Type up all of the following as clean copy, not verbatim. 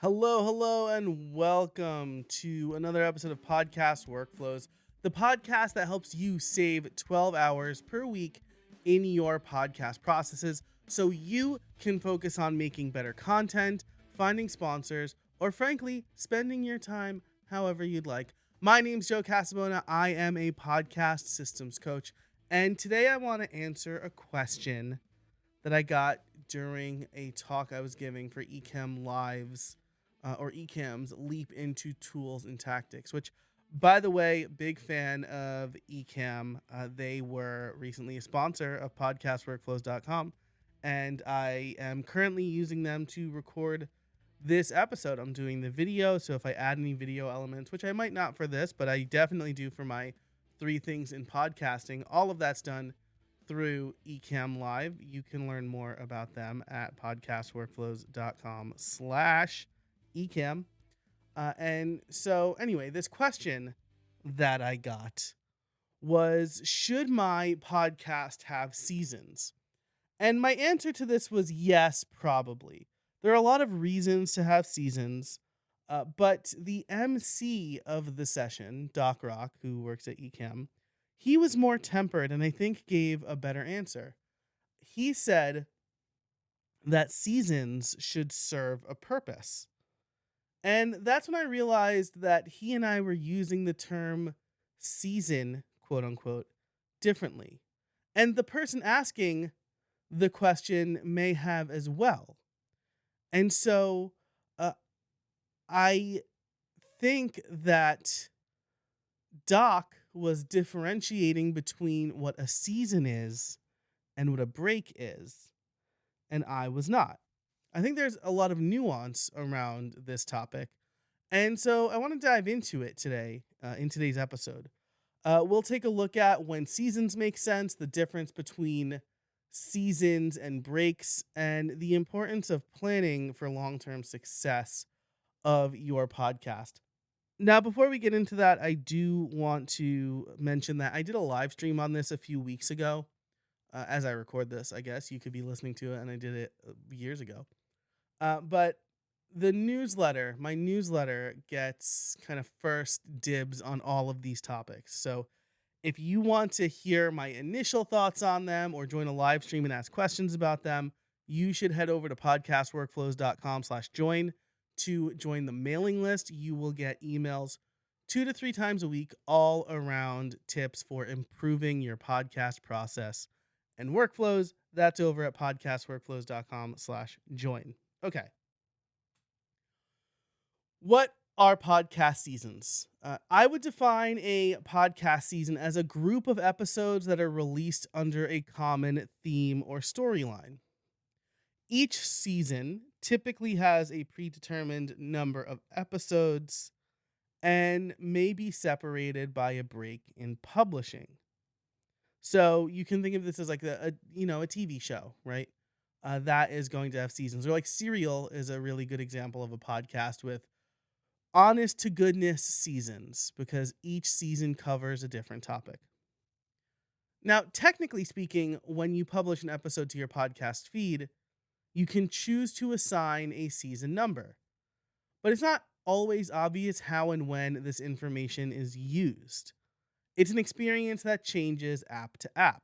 Hello, and welcome to another episode of Podcast Workflows, the podcast that helps you save 12 hours per week in your podcast processes so you can focus on making better content, finding sponsors, or frankly, spending your time however you'd like. My name's Joe Casabona. I am a podcast systems coach, and today I want to answer a question that I got during a talk I was giving for Ecamm Live's or Ecamm's Leap into Tools and Tactics, which, by the way, big fan of Ecamm. They were recently a sponsor of podcastworkflows.com, and I am currently using them to record this episode. I'm doing the video, so if I add any video elements, which I might not for this, but I definitely do for my three things in podcasting, all of that's done through Ecamm Live. You can learn more about them at podcastworkflows.com/Ecamm. And so, anyway, this question that I got was, should my podcast have seasons? And my answer to this was yes, probably. There are a lot of reasons to have seasons, but the MC of the session, Doc Rock, who works at Ecamm, he was more tempered and I think gave a better answer. He said that seasons should serve a purpose. And that's when I realized that he and I were using the term season, quote unquote, differently. And the person asking the question may have as well. And so uh, I think that Doc was differentiating between what a season is and what a break is, and I was not. I think there's a lot of nuance around this topic, and so I want to dive into it today in today's episode. We'll take a look at when seasons make sense, the difference between seasons and breaks, and the importance of planning for long term success of your podcast. Now, before we get into that, I do want to mention that I did a live stream on this a few weeks ago. As I record this, I guess you could be listening to it, and I did it years ago. But my newsletter gets kind of first dibs on all of these topics. So if you want to hear my initial thoughts on them or join a live stream and ask questions about them, you should head over to podcastworkflows.com/join to join the mailing list. You will get emails 2 to 3 times a week, all around tips for improving your podcast process and workflows. That's over at podcastworkflows.com/join. Okay. What are podcast seasons? I would define a podcast season as a group of episodes that are released under a common theme or storyline. Each season typically has a predetermined number of episodes and may be separated by a break in publishing. So you can think of this as like a TV show, right? That is going to have seasons. Or like Serial is a really good example of a podcast with honest to goodness seasons because each season covers a different topic. Now, technically speaking, when you publish an episode to your podcast feed, you can choose to assign a season number, but it's not always obvious how and when this information is used. It's an experience that changes app to app.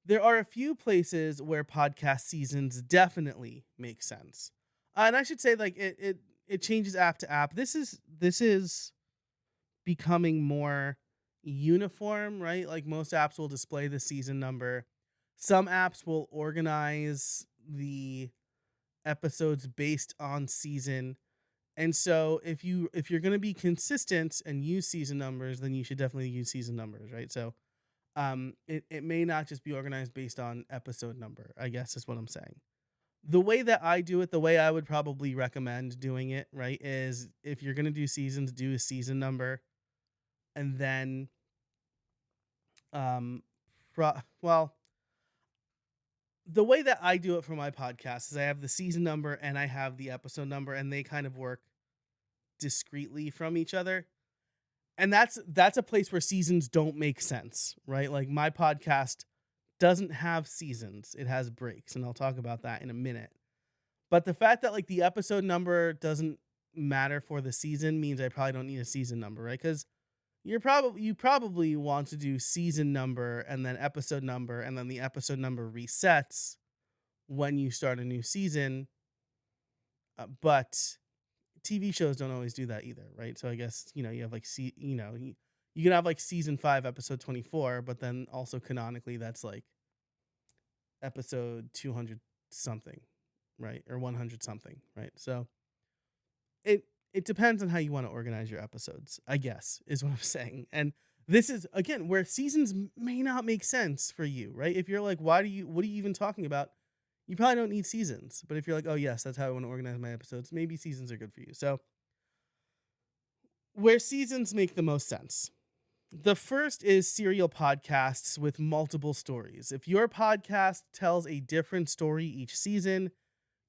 There are a few places where podcast seasons definitely make sense. And I should say, like, it changes app to app. This is becoming more uniform, right? Like most apps will display the season number. Some apps will organize the episodes based on season. And so if you're going to be consistent and use season numbers, then you should definitely use season numbers, right? So it may not just be organized based on episode number, I guess is what I'm saying. The way that I do it, the way I would probably recommend doing it, right, is if you're going to do seasons, do a season number and then um well, the way that I do it for my podcast is I have the season number and I have the episode number and they kind of work discreetly from each other. And that's a place where seasons don't make sense, right? Like my podcast doesn't have seasons. It has breaks, and I'll talk about that in a minute. But the fact that like the episode number doesn't matter for the season means I probably don't need a season number, right? Because you probably want to do season number and then episode number, and then the episode number resets when you start a new season. But TV shows don't always do that either, right? So I guess you have like you can have like season 5, episode 24, but then also canonically that's like episode 200 something, right? Or 100 something, right? So it depends on how you want to organize your episodes, I guess, is what I'm saying. And this is again where seasons may not make sense for you, right? If you're like, what are you even talking about? You probably don't need seasons. But if you're like, oh yes, that's how I want to organize my episodes, maybe seasons are good for you. So where seasons make the most sense. The first is serial podcasts with multiple stories. If your podcast tells a different story each season,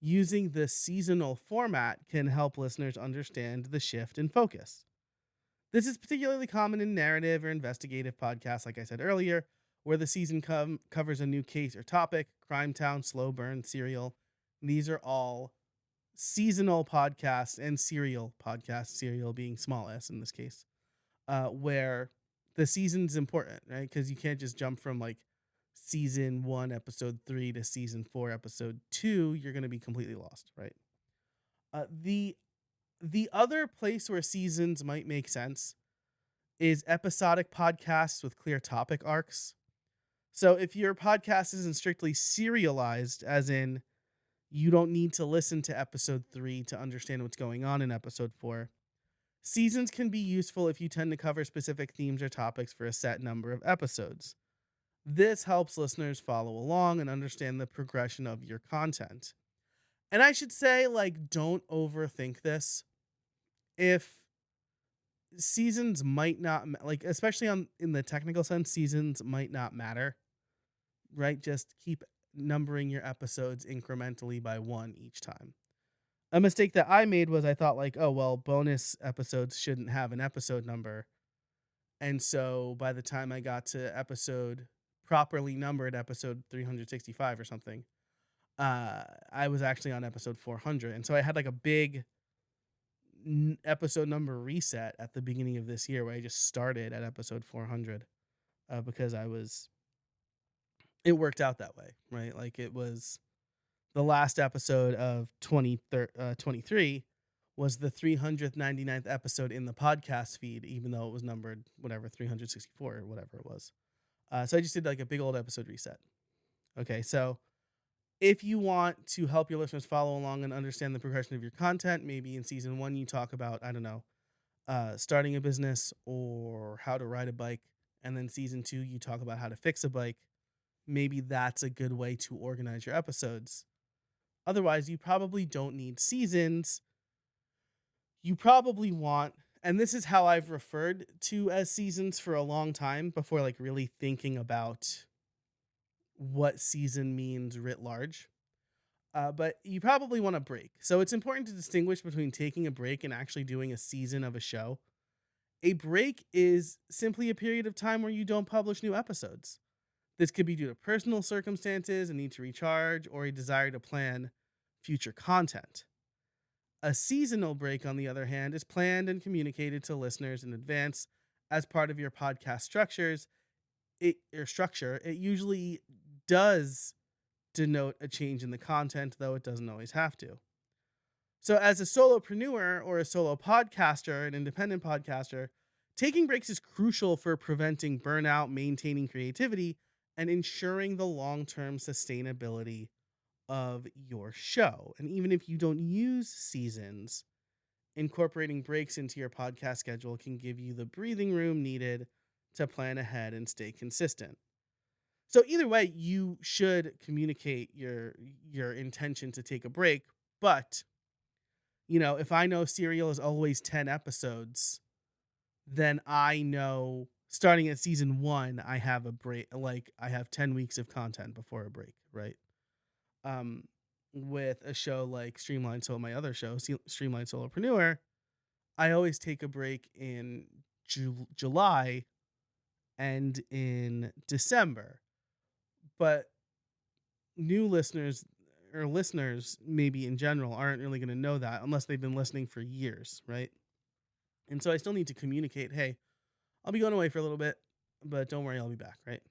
using the seasonal format can help listeners understand the shift in focus. This is particularly common in narrative or investigative podcasts, like I said earlier, where the season covers a new case or topic. Crime Town, Slow Burn, Serial. These are all seasonal podcasts and serial podcasts, serial being small s in this case, where the season's important, right? Because you can't just jump from like season 1, episode 3 to season 4, episode 2. You're going to be completely lost, right? The other place where seasons might make sense is episodic podcasts with clear topic arcs. So if your podcast isn't strictly serialized, as in you don't need to listen to episode 3 to understand what's going on in episode 4, seasons can be useful if you tend to cover specific themes or topics for a set number of episodes. This helps listeners follow along and understand the progression of your content. And I should say, like, don't overthink this. If seasons might not like, especially on in the technical sense, seasons might not matter, right? Just keep numbering your episodes incrementally by 1 each time. A mistake that I made was I thought like, oh well, bonus episodes shouldn't have an episode number. And so by the time I got to episode properly numbered episode 365 or something, I was actually on episode 400. And so I had like a big episode number reset at the beginning of this year where I just started at episode 400, because it worked out that way, right? Like it was the last episode of 23 was the 399th episode in the podcast feed, even though it was numbered whatever 364 or whatever it was. So I just did like a big old episode reset. Okay, so if you want to help your listeners follow along and understand the progression of your content, maybe in season 1 you talk about, I don't know, starting a business or how to ride a bike, and then season 2 you talk about how to fix a bike. Maybe that's a good way to organize your episodes. Otherwise, you probably don't need seasons. You probably want, and this is how I've referred to as seasons for a long time before like really thinking about what season means writ large. But you probably want a break. So it's important to distinguish between taking a break and actually doing a season of a show. A break is simply a period of time where you don't publish new episodes. This could be due to personal circumstances, a need to recharge, or a desire to plan future content. A seasonal break, on the other hand, is planned and communicated to listeners in advance as part of your podcast structure. It usually does denote a change in the content, though it doesn't always have to. So as a solopreneur or a solo podcaster, an independent podcaster, taking breaks is crucial for preventing burnout, maintaining creativity, and ensuring the long-term sustainability of your show. And even if you don't use seasons, incorporating breaks into your podcast schedule can give you the breathing room needed to plan ahead and stay consistent. So either way, you should communicate your intention to take a break, but if I know Serial is always 10 episodes, then I know starting at season 1, I have a break, like I have 10 weeks of content before a break, right? With a show like my other show, Streamline Solopreneur, I always take a break in July and in December. But new listeners or listeners maybe in general aren't really going to know that unless they've been listening for years, right? And so I still need to communicate, hey, I'll be going away for a little bit, but don't worry, I'll be back, right?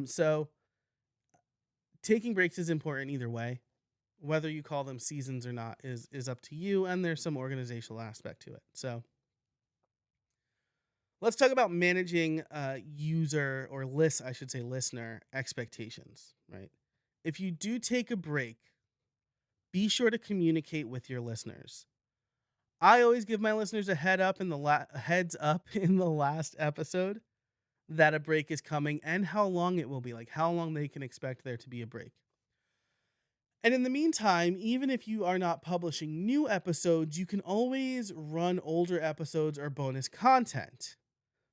So taking breaks is important either way. Whether you call them seasons or not is up to you, and there's some organizational aspect to it. So let's talk about managing user or I should say listener expectations, right? If you do take a break, be sure to communicate with your listeners. I always give my listeners a heads up in the last episode that a break is coming and how long it will be, like how long they can expect there to be a break. And in the meantime, even if you are not publishing new episodes, you can always run older episodes or bonus content,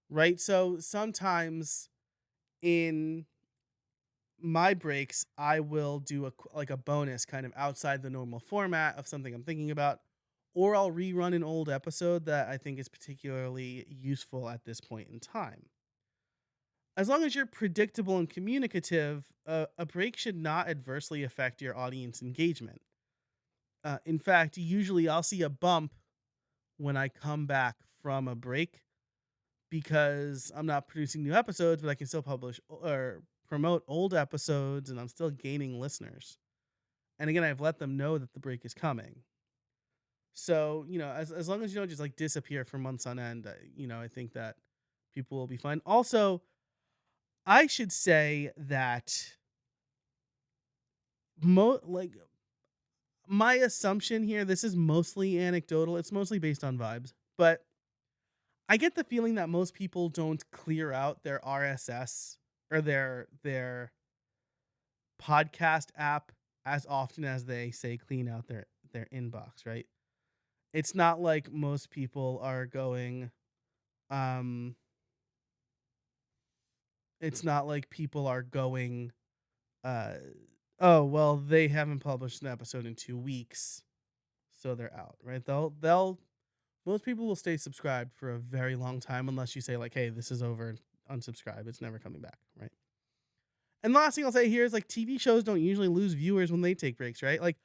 right? So sometimes in my breaks, I will do a bonus kind of outside the normal format of something I'm thinking about, or I'll rerun an old episode that I think is particularly useful at this point in time. As long as you're predictable and communicative, a break should not adversely affect your audience engagement. In fact, usually I'll see a bump when I come back from a break because I'm not producing new episodes, but I can still publish or promote old episodes and I'm still gaining listeners. And again, I've let them know that the break is coming. So, as long as you don't just like disappear for months on end, I think that people will be fine. Also, I should say that like my assumption here, this is mostly anecdotal. It's mostly based on vibes, but I get the feeling that most people don't clear out their RSS or their podcast app as often as they say clean out their inbox, right? It's not like most people are going um it's not like people are going uh oh, well, they haven't published an episode in 2 weeks, so they're out, right? They'll Most people will stay subscribed for a very long time unless you say like, "Hey, this is over, unsubscribe. It's never coming back," right? And the last thing I'll say here is like TV shows don't usually lose viewers when they take breaks, right? Like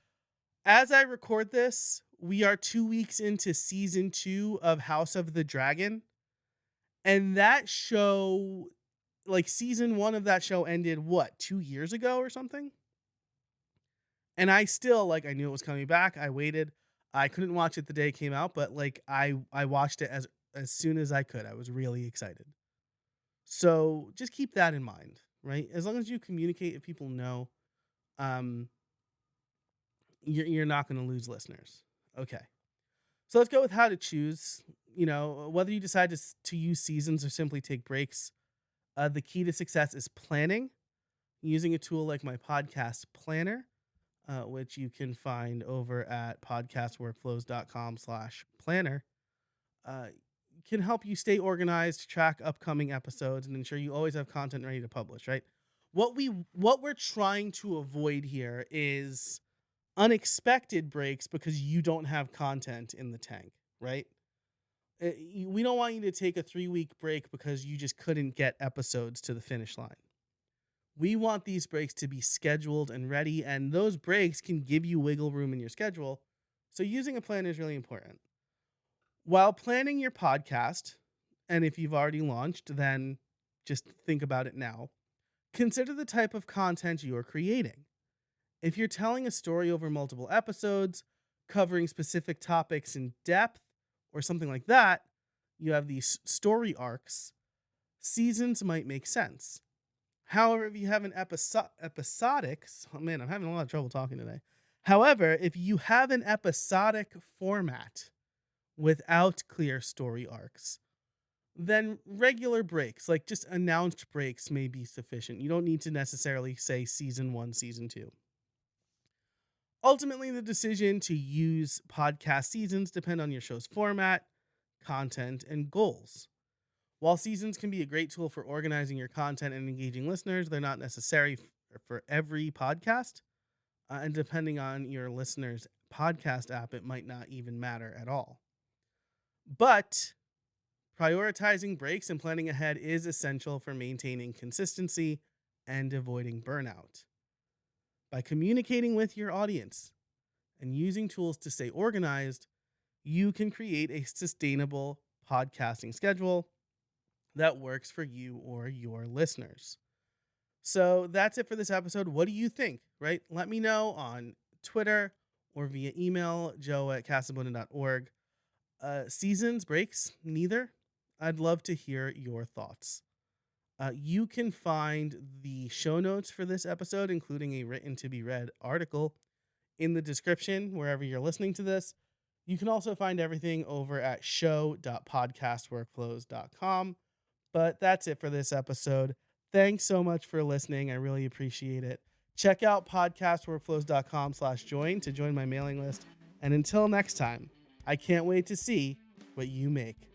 as I record this, we are 2 weeks into season 2 of House of the Dragon, and that show like season 1 of that show ended what, 2 years ago or something? And I still like I knew it was coming back. I waited. I couldn't watch it the day it came out, but like I watched it as soon as I could. I was really excited. So just keep that in mind, right? As long as you communicate, if people know, um, you're not going to lose listeners. Okay. So let's go with how to choose. Whether you decide to use seasons or simply take breaks, the key to success is planning using a tool like my podcast planner, which you can find over at podcastworkflows.com/planner, uh, can help you stay organized, track upcoming episodes, and ensure you always have content ready to publish, right? What we're trying to avoid here is unexpected breaks because you don't have content in the tank, right? We don't want you to take a 3-week break because you just couldn't get episodes to the finish line. We want these breaks to be scheduled and ready, and those breaks can give you wiggle room in your schedule. So using a planner is really important. While planning your podcast, and if you've already launched, then just think about it now. Consider the type of content you are creating. If you're telling a story over multiple episodes, covering specific topics in depth, or something like that, you have these story arcs, seasons might make sense. However, if you have an episodic, oh man, I'm having a lot of trouble talking today. However, if you have an episodic format without clear story arcs, then regular breaks, like just announced breaks, may be sufficient. You don't need to necessarily say season 1, season 2. Ultimately, the decision to use podcast seasons depend on your show's format, content, and goals. While seasons can be a great tool for organizing your content and engaging listeners, they're not necessary for every podcast. And depending on your listener's podcast app, it might not even matter at all. But prioritizing breaks and planning ahead is essential for maintaining consistency and avoiding burnout. By communicating with your audience and using tools to stay organized, you can create a sustainable podcasting schedule that works for you or your listeners. So that's it for this episode. What do you think? Right? Let me know on Twitter or via email, joe@casabona.org. Seasons, breaks, neither. I'd love to hear your thoughts. You can find the show notes for this episode, including a written to be read article, in the description wherever you're listening to this. You can also find everything over at show.podcastworkflows.com. But that's it for this episode. Thanks so much for listening. I really appreciate it. Check out podcastworkflows.com/join to join my mailing list. And until next time, I can't wait to see what you make.